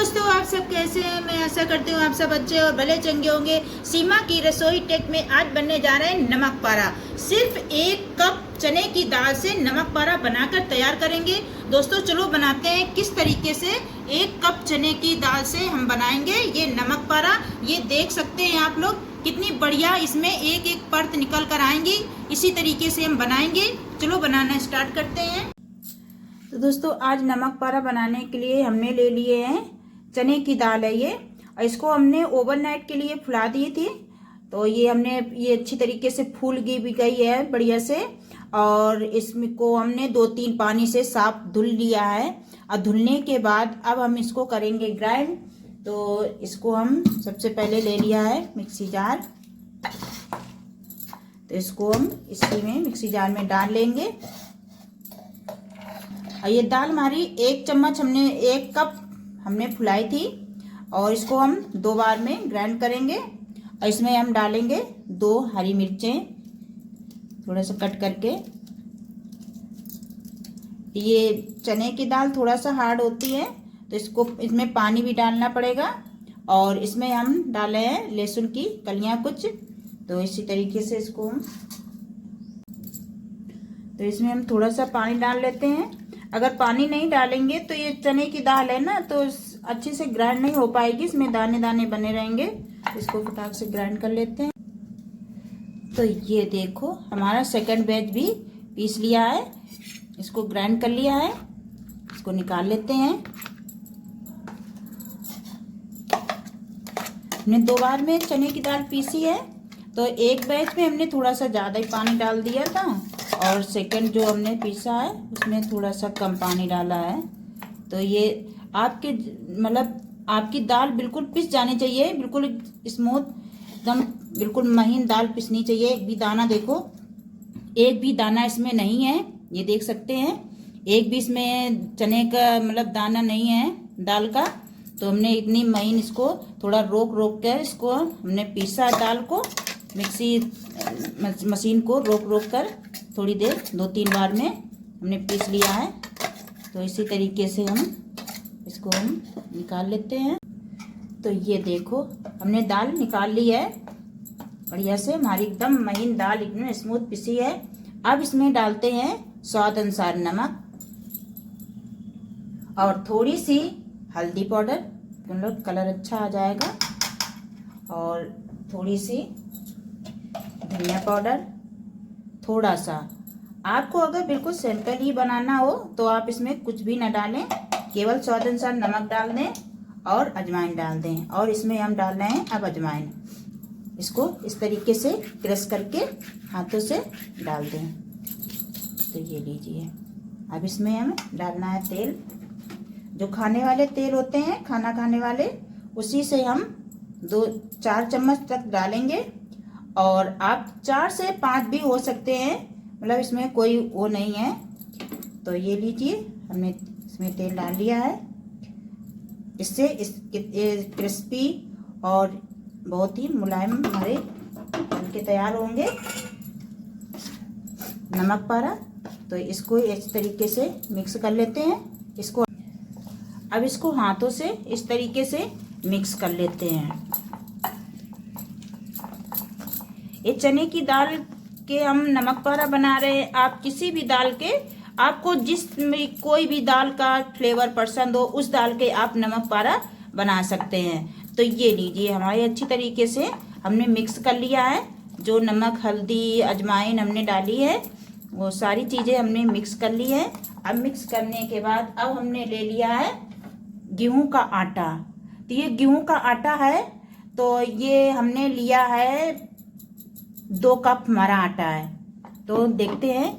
दोस्तों, आप सब कैसे हैं? मैं आशा करती हूँ आप सब अच्छे और भले चंगे होंगे। सीमा की रसोई टेक में आज बनने जा रहे हैं नमक पारा। सिर्फ 1 कप चने की दाल से नमक पारा बनाकर तैयार करेंगे। दोस्तों चलो बनाते हैं किस तरीके से 1 कप चने की दाल से हम बनाएंगे ये नमक पारा। ये देख सकते हैं आप लोग कितनी बढ़िया इसमें एक एक परत निकल कर आएंगी। इसी तरीके से हम बनाएंगे। चलो बनाना स्टार्ट करते हैं। तो दोस्तों आज नमक पारा बनाने के लिए हमने ले लिए हैं चने की दाल है ये, और इसको हमने ओवरनाइट के लिए फुला दी थी। तो ये अच्छी तरीके से फूल भी गई है बढ़िया से, और इसमें को हमने 2-3 पानी से साफ धुल लिया है। और धुलने के बाद अब हम इसको करेंगे ग्राइंड। तो इसको हम सबसे पहले ले लिया है मिक्सी जार। तो इसको हम इसी में मिक्सी जार में डाल लेंगे। और ये दाल हमारी 1 चम्मच 1 कप हमने फुलाई थी, और इसको हम 2 बार में ग्राइंड करेंगे। और इसमें हम डालेंगे 2 हरी मिर्चें थोड़ा सा कट करके। ये चने की दाल थोड़ा सा हार्ड होती है तो इसमें पानी भी डालना पड़ेगा। और इसमें हम डाले हैं लहसुन की कलियां कुछ। तो इसी तरीके से इसमें हम थोड़ा सा पानी डाल लेते हैं। अगर पानी नहीं डालेंगे तो ये चने की दाल है ना, तो अच्छे से ग्राइंड नहीं हो पाएगी, इसमें दाने दाने बने रहेंगे। इसको फटाक से ग्राइंड कर लेते हैं। तो ये देखो हमारा सेकंड बैच भी पीस लिया है, इसको ग्राइंड कर लिया है। इसको निकाल लेते हैं। हमने 2 बार में चने की दाल पीसी है, तो एक बैच में हमने थोड़ा सा ज़्यादा ही पानी डाल दिया था, और सेकंड जो हमने पीसा है उसमें थोड़ा सा कम पानी डाला है। तो ये आपकी दाल बिल्कुल पिस जानी चाहिए, बिल्कुल स्मूथ एकदम बिल्कुल महीन दाल पिसनी चाहिए। एक भी दाना देखो, एक भी दाना इसमें नहीं है, ये देख सकते हैं। एक भी इसमें चने का दाना नहीं है दाल का। तो हमने इतनी महीन इसको थोड़ा रोक कर इसको हमने पीसा दाल को, मिक्सी मशीन को रोक कर थोड़ी देर 2-3 बार में हमने पीस लिया है। तो इसी तरीके से इसको हम निकाल लेते हैं। तो ये देखो हमने दाल निकाल ली है बढ़िया से, हमारी एकदम महीन दाल एकदम स्मूथ पिसी है। अब इसमें डालते हैं स्वाद अनुसार नमक और थोड़ी सी हल्दी पाउडर, मतलब कलर अच्छा आ जाएगा, और थोड़ी सी धनिया पाउडर थोड़ा सा। आपको अगर बिल्कुल सिंपल ही बनाना हो तो आप इसमें कुछ भी न डालें, केवल स्वाद अनुसार नमक डाल दें और अजवाइन डाल दें। और इसमें हम डाल रहे हैं अब अजवाइन। इसको इस तरीके से क्रश करके हाथों से डाल दें। तो ये लीजिए। अब इसमें हम डालना है तेल, जो खाने वाले तेल होते हैं खाना खाने वाले, उसी से हम 2-4 चम्मच तक डालेंगे। और आप 4 से 5 भी हो सकते हैं, मतलब इसमें कोई वो नहीं है। तो ये लीजिए, हमने इसमें तेल डाल लिया है। इससे क्रिस्पी और बहुत ही मुलायम हमारे बनके तैयार होंगे नमक पारा। तो इसको इस तरीके से मिक्स कर लेते हैं। अब इसको हाथों से इस तरीके से मिक्स कर लेते हैं। ये चने की दाल के हम नमक पारा बना रहे हैं। आप किसी भी दाल के, आपको कोई भी दाल का फ्लेवर पसंद हो उस दाल के आप नमक पारा बना सकते हैं। तो ये लीजिए, हमारे अच्छी तरीके से हमने मिक्स कर लिया है। जो नमक हल्दी अजवाइन हमने डाली है वो सारी चीज़ें हमने मिक्स कर ली है। अब मिक्स करने के बाद अब हमने ले लिया है गेहूं का आटा। तो ये गेहूं का आटा है, तो ये हमने लिया है 2 कप हमारा आटा है। तो देखते हैं,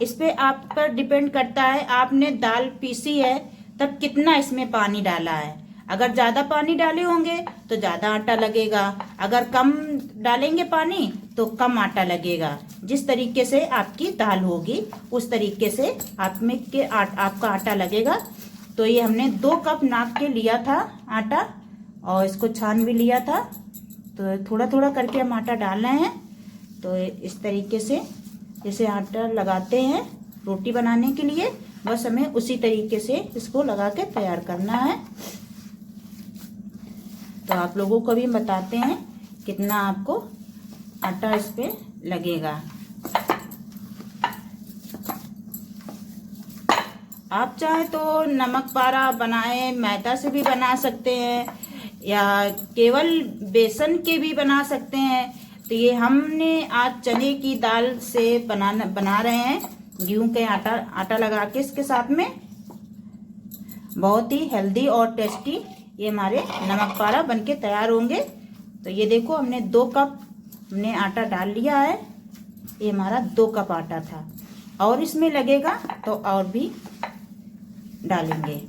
इस पे आप पर डिपेंड करता है आपने दाल पीसी है तब कितना इसमें पानी डाला है। अगर ज़्यादा पानी डाले होंगे तो ज़्यादा आटा लगेगा, अगर कम डालेंगे पानी तो कम आटा लगेगा। जिस तरीके से आपकी दाल होगी उस तरीके से आपका आटा लगेगा। तो ये हमने 2 कप नाप के लिया था आटा, और इसको छान भी लिया था। तो थोड़ा थोड़ा करके हम आटा डाल रहे हैं। तो इस तरीके से जैसे आटा लगाते हैं रोटी बनाने के लिए, बस हमें उसी तरीके से इसको लगा के तैयार करना है। आप लोगों को भी बताते हैं कितना आपको आटा इस पे लगेगा। आप चाहे तो नमक पारा बनाए मैदा से भी बना सकते हैं या केवल बेसन के भी बना सकते हैं। तो ये हमने आज चने की दाल से बना रहे हैं, गेहूं के आटा लगा के इसके साथ में। बहुत ही हेल्दी और टेस्टी ये हमारे नमक पारा बनके तैयार होंगे। तो ये देखो हमने 2 कप हमने आटा डाल लिया है। ये हमारा 2 कप आटा था और इसमें लगेगा तो और भी डालेंगे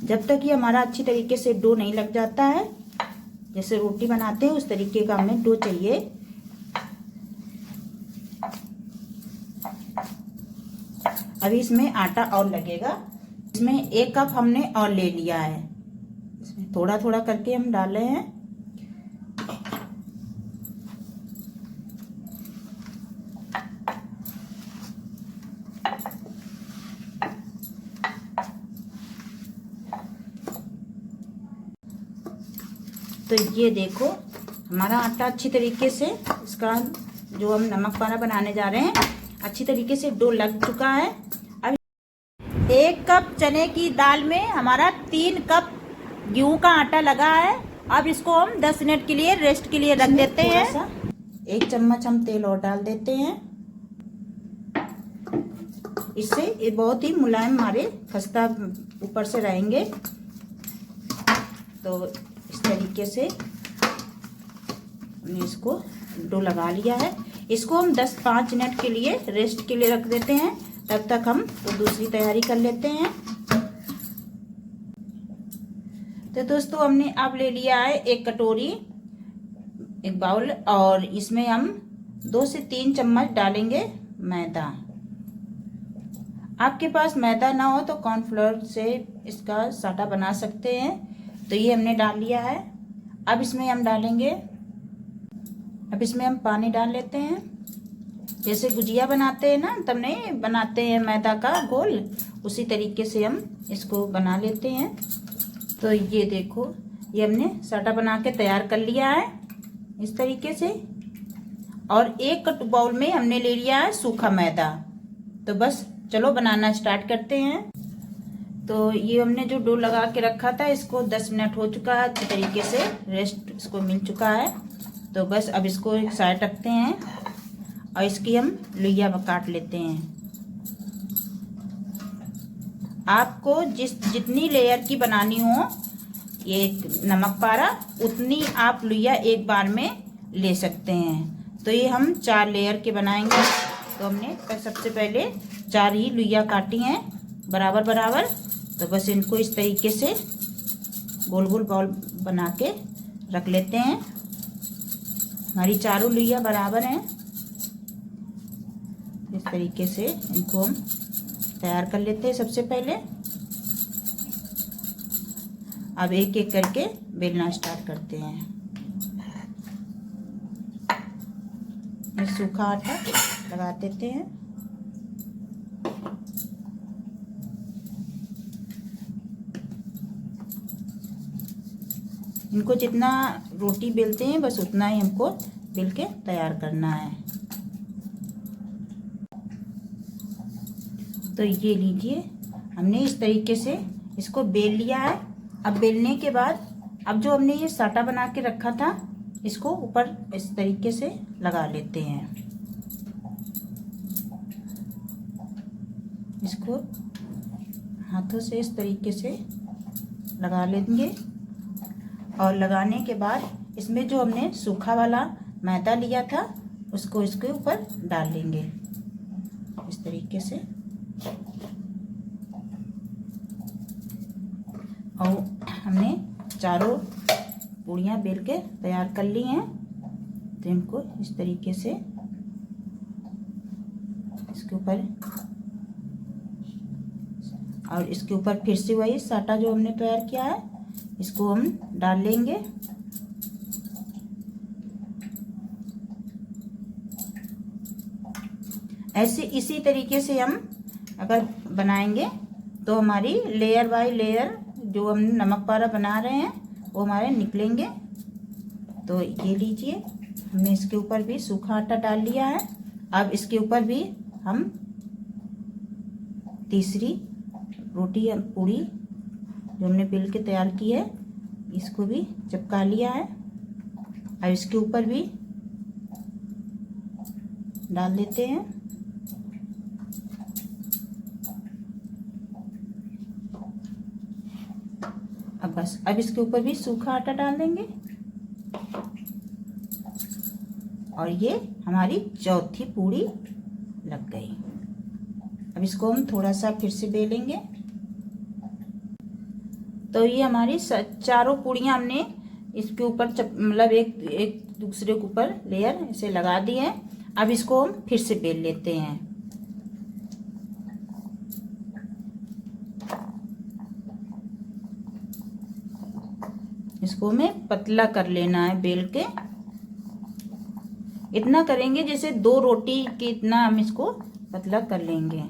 जब तक ये हमारा अच्छी तरीके से डो नहीं लग जाता है। जैसे रोटी बनाते हैं उस तरीके का हमें डो चाहिए। अभी इसमें आटा और लगेगा। इसमें 1 कप हमने और ले लिया है। इसमें थोड़ा थोड़ा करके हम डाल रहे हैं। तो ये देखो हमारा आटा अच्छी तरीके से, इसका जो हम नमक पारा बनाने जा रहे हैं, अच्छी तरीके से डो लग चुका है। अब 1 कप चने की दाल में हमारा 3 कप गेहूं का आटा लगा है। अब इसको हम 10 मिनट के लिए रेस्ट के लिए रख देते हैं। 1 चम्मच हम तेल और डाल देते हैं। इससे ये बहुत ही मुलायम हमारे खस्ता ऊपर से रहेंगे। तो इस तरीके से हमने इसको डो लगा लिया है। इसको हम 5 मिनट के लिए रेस्ट के लिए रख देते हैं। तब तक हम तो दूसरी तैयारी कर लेते हैं। तो दोस्तों हमने अब ले लिया है 1 कटोरी, 1 बाउल, और इसमें हम 2 से 3 चम्मच डालेंगे मैदा। आपके पास मैदा ना हो तो कॉर्नफ्लोर से इसका साटा बना सकते हैं। तो ये हमने डाल लिया है। अब इसमें हम डालेंगे, अब इसमें हम पानी डाल लेते हैं। जैसे गुजिया बनाते हैं ना, तब नहीं बनाते हैं मैदा का घोल, उसी तरीके से हम इसको बना लेते हैं। तो ये देखो ये हमने साटा बना के तैयार कर लिया है इस तरीके से। और 1 बाउल में हमने ले लिया है सूखा मैदा। तो बस चलो बनाना स्टार्ट करते हैं। तो ये हमने जो डो लगा के रखा था, इसको 10 मिनट हो चुका है, अच्छी तरीके से रेस्ट इसको मिल चुका है। तो बस अब इसको एक साइड रखते हैं और इसकी हम लोइया काट लेते हैं। आपको जितनी लेयर की बनानी हो ये नमक पारा, उतनी आप लोइया एक बार में ले सकते हैं। तो ये हम 4 लेयर के बनाएंगे। तो हमने सबसे पहले 4 ही लोइया काटी हैं बराबर बराबर। तो बस इनको इस तरीके से गोल गोल बॉल बना के रख लेते हैं। हमारी चारों लोइया बराबर हैं। इस तरीके से इनको हम तैयार कर लेते हैं सबसे पहले। अब एक एक करके बेलना स्टार्ट करते हैं। सूखा आटा लगा देते हैं। इनको जितना रोटी बेलते हैं बस उतना ही हमको बेल के तैयार करना है। तो ये लीजिए हमने इस तरीके से इसको बेल लिया है। अब बेलने के बाद अब जो हमने ये साटा बना के रखा था इसको ऊपर इस तरीके से लगा लेते हैं। इसको हाथों से इस तरीके से लगा लेंगे। और लगाने के बाद इसमें जो हमने सूखा वाला मैदा लिया था उसको इसके ऊपर डाल लेंगे इस तरीके से। और हमने चारों पूड़ियाँ बेल के तैयार कर ली हैं। तो इनको इस तरीके से इसके ऊपर, और इसके ऊपर फिर से वही साटा जो हमने तैयार किया है इसको हम डाल लेंगे। ऐसे इसी तरीके से हम अगर बनाएंगे तो हमारी लेयर बाय लेयर जो हम नमक पारा बना रहे हैं वो हमारे निकलेंगे। तो ये लीजिए, हमने इसके ऊपर भी सूखा आटा डाल लिया है। अब इसके ऊपर भी हम तीसरी रोटी या पूड़ी जो हमने बेल के तैयार की है इसको भी चिपका लिया है। अब इसके ऊपर भी डाल देते हैं। अब बस, अब इसके ऊपर भी सूखा आटा डाल देंगे और ये हमारी चौथी पूड़ी लग गई। अब इसको हम थोड़ा सा फिर से बेलेंगे। तो ये हमारी चारों पूड़ियाँ हमने इसके ऊपर मतलब एक दूसरे के ऊपर लेयर ऐसे लगा दी है। अब इसको हम फिर से बेल लेते हैं। इसको हमें पतला कर लेना है बेल के। इतना करेंगे जैसे 2 रोटी की, इतना हम इसको पतला कर लेंगे।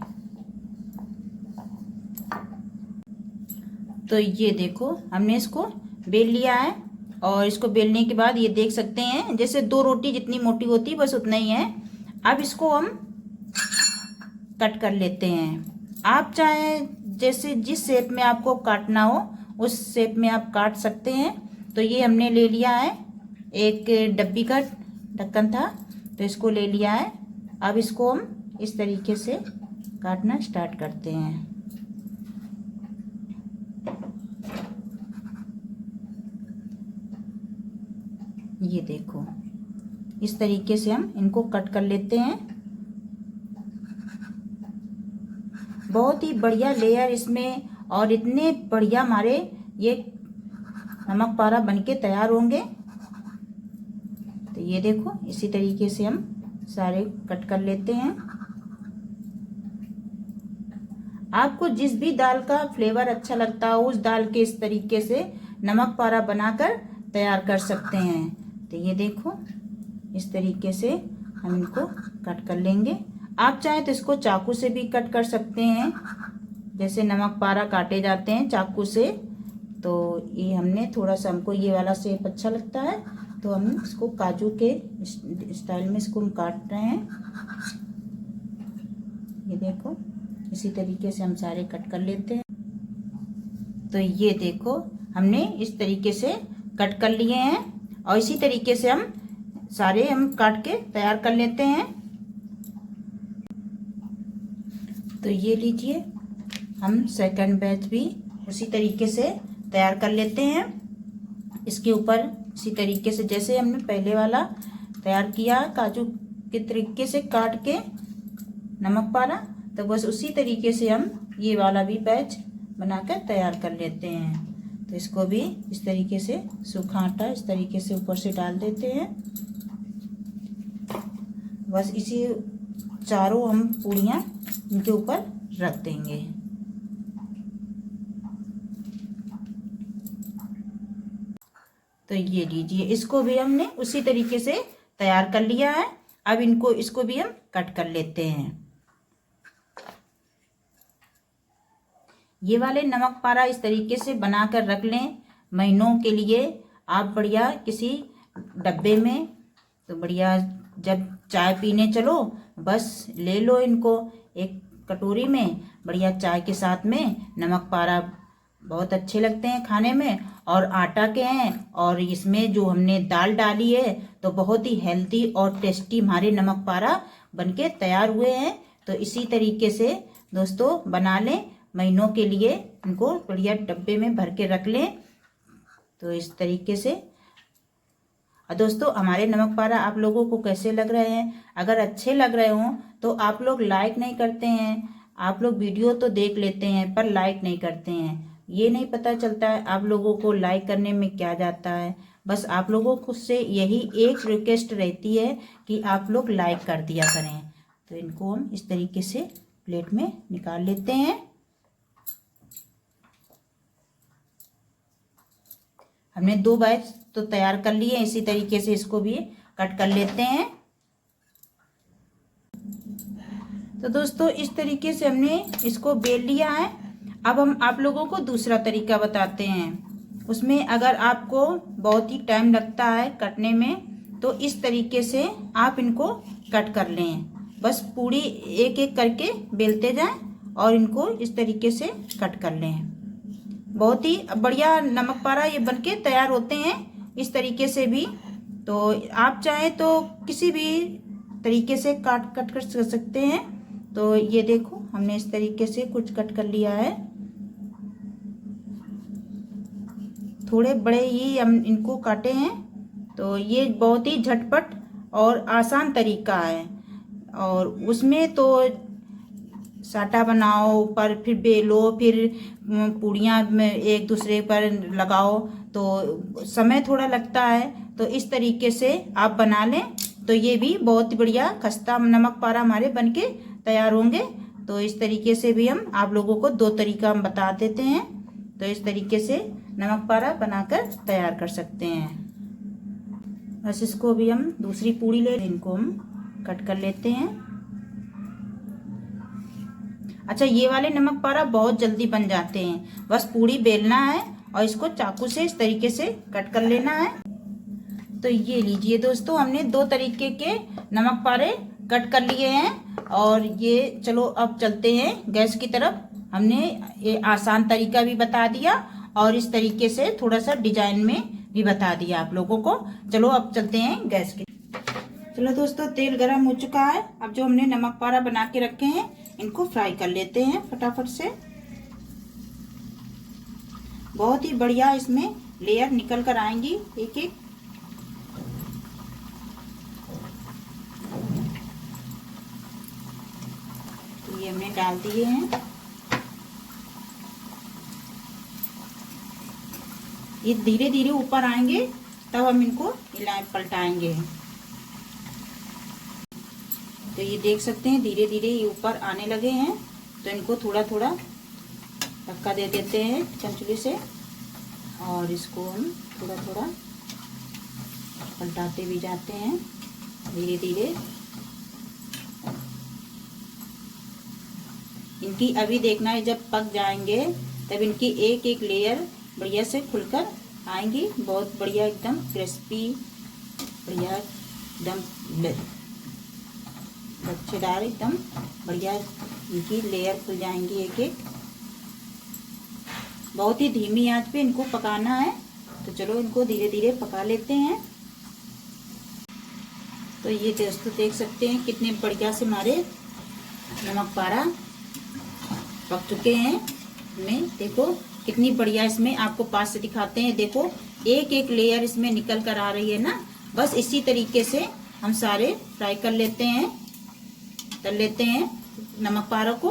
तो ये देखो, हमने इसको बेल लिया है और इसको बेलने के बाद ये देख सकते हैं जैसे 2 रोटी जितनी मोटी होती है, बस उतना ही है। अब इसको हम कट कर लेते हैं। आप चाहें जैसे जिस शेप में आपको काटना हो उस शेप में आप काट सकते हैं। तो ये हमने ले लिया है, एक डब्बी का ढक्कन था तो इसको ले लिया है। अब इसको हम इस तरीके से काटना स्टार्ट करते हैं। ये देखो, इस तरीके से हम इनको कट कर लेते हैं। बहुत ही बढ़िया लेयर इसमें और इतने बढ़िया हमारे ये नमक पारा बनके तैयार होंगे। तो ये देखो, इसी तरीके से हम सारे कट कर लेते हैं। आपको जिस भी दाल का फ्लेवर अच्छा लगता हो उस दाल के इस तरीके से नमक पारा बनाकर तैयार कर सकते हैं। तो ये देखो, इस तरीके से हम इनको कट कर लेंगे। आप चाहें तो इसको चाकू से भी कट कर सकते हैं, जैसे नमक पारा काटे जाते हैं चाकू से। तो ये हमने थोड़ा सा, हमको ये वाला शेप अच्छा लगता है तो हम इसको काजू के स्टाइल में इसको हम काट रहे हैं। ये देखो, इसी तरीके से हम सारे कट कर लेते हैं। तो ये देखो, हमने इस तरीके से कट कर लिए हैं और इसी तरीके से हम सारे काट के तैयार कर लेते हैं। तो ये लीजिए, हम सेकंड बैच भी उसी तरीके से तैयार कर लेते हैं। इसके ऊपर इसी तरीके से जैसे हमने पहले वाला तैयार किया काजू के तरीके से काट के नमक पारा, तो बस उसी तरीके से हम ये वाला भी बैच बनाकर तैयार कर लेते हैं। तो इसको भी इस तरीके से सूखा आटा इस तरीके से ऊपर से डाल देते हैं। बस इसी चारों हम पूड़ियाँ इनके ऊपर रख देंगे। तो ये लीजिए, इसको भी हमने उसी तरीके से तैयार कर लिया है। अब इसको भी हम कट कर लेते हैं। ये वाले नमक पारा इस तरीके से बनाकर रख लें महीनों के लिए। आप बढ़िया किसी डब्बे में, तो बढ़िया जब चाय पीने चलो बस ले लो इनको एक कटोरी में। बढ़िया चाय के साथ में नमक पारा बहुत अच्छे लगते हैं खाने में, और आटा के हैं और इसमें जो हमने दाल डाली है तो बहुत ही हेल्दी और टेस्टी हमारे नमक पारा बनके तैयार हुए हैं। तो इसी तरीके से दोस्तों बना लें महीनों के लिए, इनको बढ़िया डब्बे में भर के रख लें। तो इस तरीके से दोस्तों हमारे नमक पारा आप लोगों को कैसे लग रहे हैं? अगर अच्छे लग रहे हों तो आप लोग लाइक नहीं करते हैं। आप लोग वीडियो तो देख लेते हैं पर लाइक नहीं करते हैं। ये नहीं पता चलता है आप लोगों को लाइक करने में क्या जाता है। बस आप लोगों को से यही एक रिक्वेस्ट रहती है कि आप लोग लाइक कर दिया करें। तो इनको हम इस तरीके से प्लेट में निकाल लेते हैं। हमने 2 बैच तो तैयार कर लिए, इसी तरीके से इसको भी कट कर लेते हैं। तो दोस्तों इस तरीके से हमने इसको बेल लिया है। अब हम आप लोगों को दूसरा तरीका बताते हैं। उसमें अगर आपको बहुत ही टाइम लगता है कटने में तो इस तरीके से आप इनको कट कर लें। बस पूरी एक एक करके बेलते जाएं और इनको इस तरीके से कट कर लें। बहुत ही बढ़िया नमक पारा ये बनके तैयार होते हैं इस तरीके से भी। तो आप चाहें तो किसी भी तरीके से कट कर सकते हैं। तो ये देखो हमने इस तरीके से कुछ कट कर लिया है। थोड़े बड़े ही हम इनको काटे हैं। तो ये बहुत ही झटपट और आसान तरीका है। और उसमें तो साटा बनाओ पर फिर बेलो फिर पूड़ियाँ में एक दूसरे पर लगाओ तो समय थोड़ा लगता है। तो इस तरीके से आप बना लें तो ये भी बहुत बढ़िया खस्ता नमक पारा हमारे बनके तैयार होंगे। तो इस तरीके से भी हम आप लोगों को दो तरीका हम बता देते हैं। तो इस तरीके से नमक पारा बनाकर तैयार कर सकते हैं। बस इसको भी हम दूसरी पूड़ी ले इनको हम कट कर लेते हैं। अच्छा, ये वाले नमक पारा बहुत जल्दी बन जाते हैं। बस पूड़ी बेलना है और इसको चाकू से इस तरीके से कट कर लेना है। तो ये लीजिए दोस्तों, हमने दो तरीके के नमक पारे कट कर लिए हैं। और ये चलो अब चलते हैं गैस की तरफ। हमने ये आसान तरीका भी बता दिया और इस तरीके से थोड़ा सा डिजाइन में भी बता दिया आप लोगों को। चलो अब चलते हैं गैस की। चलो दोस्तों, तेल गरम हो चुका है। अब जो हमने नमक पारा बना के रखे हैं इनको फ्राई कर लेते हैं फटाफट से। बहुत ही बढ़िया इसमें लेयर निकल कर आएंगी एक एक। तो ये हमने डाल दिए हैं। ये धीरे धीरे ऊपर आएंगे तब हम इनको पलटाएंगे। तो ये देख सकते हैं धीरे धीरे ये ऊपर आने लगे हैं। तो इनको थोड़ा थोड़ा धक्का दे देते हैं चमचली से और इसको हम थोड़ा थोड़ा पलटाते भी जाते हैं धीरे धीरे। इनकी अभी देखना है जब पक जाएंगे तब इनकी एक एक लेयर बढ़िया से खुलकर आएंगी। बहुत बढ़िया एकदम क्रिस्पी बढ़िया एकदम लच्छेदार एकदम बढ़िया इनकी लेयर खुल जाएंगी एक एक। बहुत ही धीमी आंच पे इनको पकाना है। तो चलो इनको धीरे धीरे पका लेते हैं। तो ये दोस्तों देख सकते हैं कितने बढ़िया से हमारे नमक पारा पक चुके हैं। में देखो कितनी बढ़िया इसमें आपको पास से दिखाते हैं। देखो एक एक लेयर इसमें निकल कर आ रही है ना। बस इसी तरीके से हम सारे फ्राई कर लेते हैं, तल लेते हैं नमक पारा को।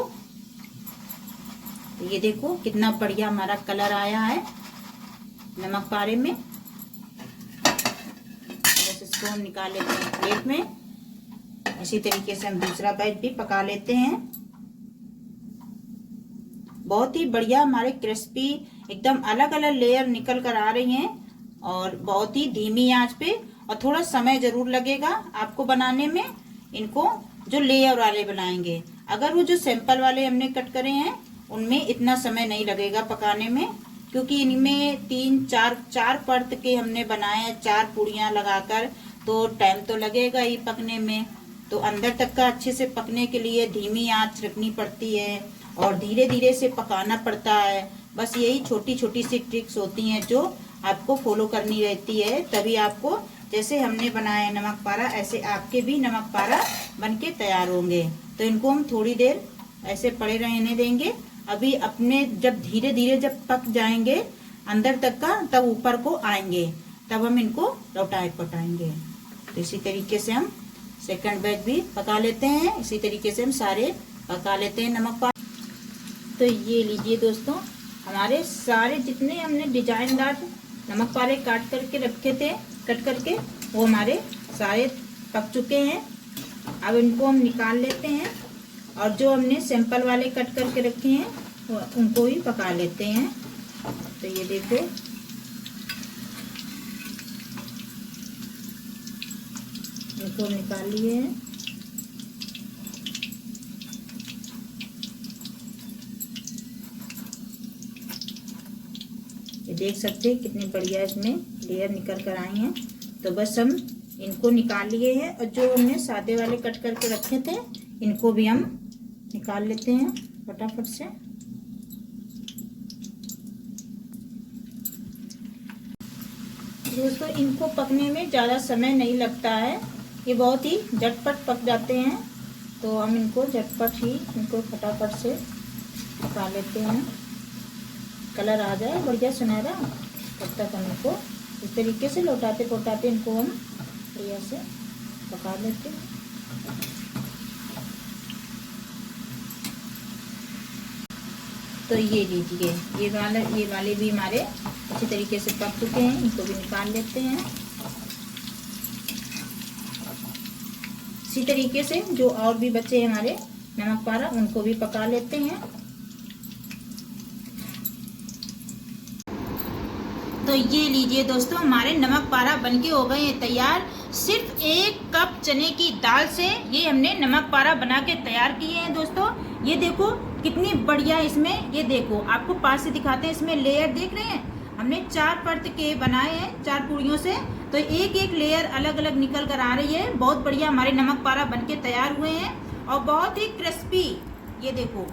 तो ये देखो कितना बढ़िया हमारा कलर आया है नमक पारे में। बस इसको हम निकाल लेते हैं प्लेट में। इसी तरीके से हम दूसरा बैच भी पका लेते हैं। बहुत ही बढ़िया हमारे क्रिस्पी एकदम अलग अलग लेयर निकल कर आ रही हैं और बहुत ही धीमी आंच पे। और थोड़ा समय जरूर लगेगा आपको बनाने में इनको, जो लेयर वाले बनाएंगे। अगर वो जो सैंपल वाले हमने कट करे हैं उनमें इतना समय नहीं लगेगा पकाने में, क्योंकि इनमें चार परत के हमने बनाए हैं, 4 पूड़ियाँ लगाकर। तो टाइम तो लगेगा ही पकने में। तो अंदर तक का अच्छे से पकने के लिए धीमी आंच रखनी पड़ती है और धीरे धीरे से पकाना पड़ता है। बस यही छोटी छोटी सी ट्रिक्स होती हैं जो आपको फॉलो करनी रहती है। तभी आपको जैसे हमने बनाया नमक पारा ऐसे आपके भी नमक पारा बनके तैयार होंगे। तो इनको हम थोड़ी देर ऐसे पड़े रहने देंगे। अभी अपने जब धीरे धीरे जब पक जाएंगे अंदर तक का तब ऊपर को आएंगे, तब हम इनको लौटाए पटाएंगे। तो इसी तरीके से हम सेकंड बैच भी पका लेते हैं। इसी तरीके से हम सारे पका लेते हैं नमक पारा। तो ये लीजिए दोस्तों, हमारे सारे जितने हमने डिजाइनदार नमक पारे काट करके रखे थे कट करके, वो हमारे सारे पक चुके हैं। अब इनको हम निकाल लेते हैं और जो हमने सैंपल वाले कट करके रखे हैं उनको भी पका लेते हैं। तो ये देखो इनको निकाल लिए हैं। ये देख सकते हैं कितनी बढ़िया इसमें लेयर निकल कर आई हैं। तो बस हम इनको निकाल लिए हैं और जो हमने सादे वाले कट करके रखे थे इनको भी हम निकाल लेते हैं फटाफट से। दोस्तों इनको पकने में ज़्यादा समय नहीं लगता है, ये बहुत ही झटपट पक जाते हैं। तो हम इनको झटपट ही इनको फटाफट से पका लेते हैं। कलर आ जाए बढ़िया सुनहरा तब तक हम इनको इस तरीके से लौटाते पोटाते इनको हम बढ़िया से पका लेते हैं। तो ये लीजिए ये वाले भी हमारे अच्छी तरीके से पक चुके हैं, इनको भी निकाल लेते हैं। इसी तरीके से जो और भी बचे हैं हमारे नमक पारा उनको भी पका लेते हैं। तो ये लीजिए दोस्तों हमारे नमक पारा बनके हो गए हैं तैयार। सिर्फ 1 कप चने की दाल से ये हमने नमक पारा बना के तैयार किए हैं दोस्तों। ये देखो कितनी बढ़िया इसमें, ये देखो आपको पास से दिखाते हैं, इसमें लेयर देख रहे हैं। हमने 4 परत के बनाए हैं 4 पूड़ियों से, तो एक एक लेयर अलग अलग निकल कर आ रही है। बहुत बढ़िया हमारे नमक पारा बनके तैयार हुए हैं और बहुत ही क्रिस्पी। ये देखो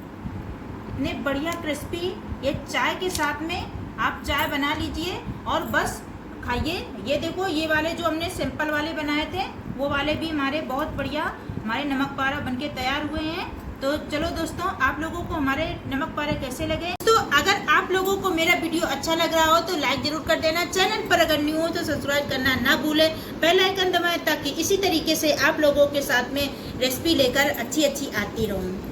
इतने बढ़िया क्रिस्पी। ये चाय के साथ में आप चाय बना लीजिए और बस खाइए। ये देखो ये वाले जो हमने सिंपल वाले बनाए थे वो वाले भी हमारे बहुत बढ़िया हमारे नमक पारा बनके तैयार हुए हैं। तो चलो दोस्तों आप लोगों को हमारे नमक पारे कैसे लगे। तो अगर आप लोगों को मेरा वीडियो अच्छा लग रहा हो तो लाइक जरूर कर देना। चैनल पर अगर न्यू हो तो सब्सक्राइब करना ना भूलें, बेल आइकन दबाएं ताकि इसी तरीके से आप लोगों के साथ में रेसिपी लेकर अच्छी आती रहूं।